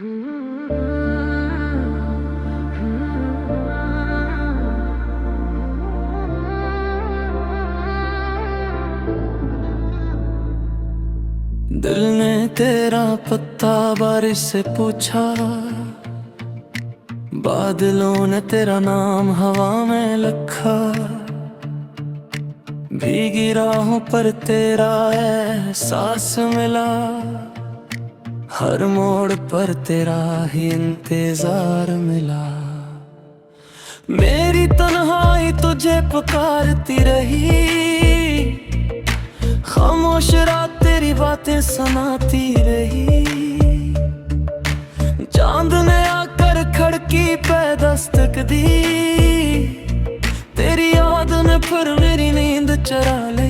दिल ने तेरा पत्ता बारिश से पूछा, बादलों ने तेरा नाम हवा में लिखा। भीगी राहों पर तेरा एहसास मिला, हर मोड़ पर तेरा ही इंतजार मिला। मेरी तन्हाई तुझे पुकारती रही, खामोश रात तेरी बातें सुनाती रही। चांद ने आकर खिड़की पे दस्तक दी, तेरी याद ने फिर मेरी नींद चुरा ली।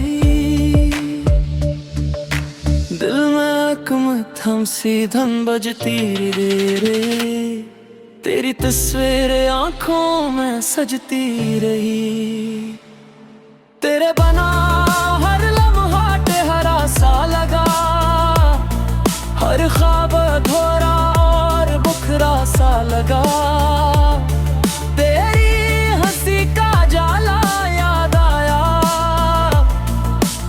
दिल में अकम थम सी धन बजती रे, तेरी तस्वीर आंखों में सजती रही। तेरे बना हर लम्हा हरा सा लगा, हर ख्वाब अधूरा और बुखरा सा लगा। तेरी हंसी का जाला याद आया,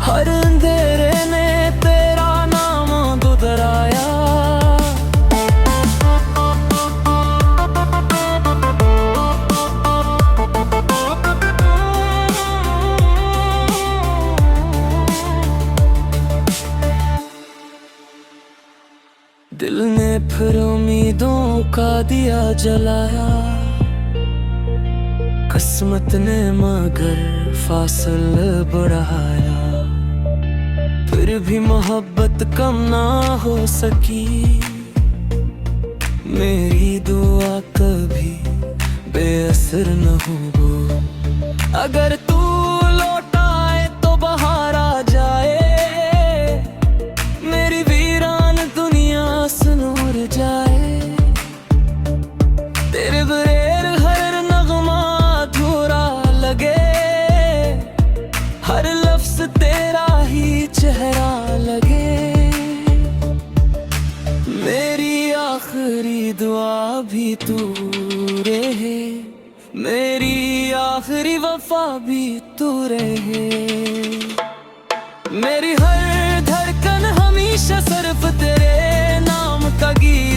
हर अंधेरे ने तेरा नाम गुदराया। दिल ने फिर उम्मीदों का दिया जलाया, किस्मत ने मगर फासले बढ़ाया। फिर भी मोहब्बत कम ना हो सकी, मेरी दुआ कभी बेअसर न हो। अगर तू लौट आए तो बाहर आ जाए, मेरी वीरान दुनिया सुनूर जाए। तेरे बगैर हर नगमा अधूरा लगे, हर लफ्ज तेरा ही चेहरा लगे। मेरी आखिरी दुआ भी तू रहे, मेरी आखिरी वफा भी तू रहे। मेरी हर धड़कन हमेशा सिर्फ तेरे नाम का गीत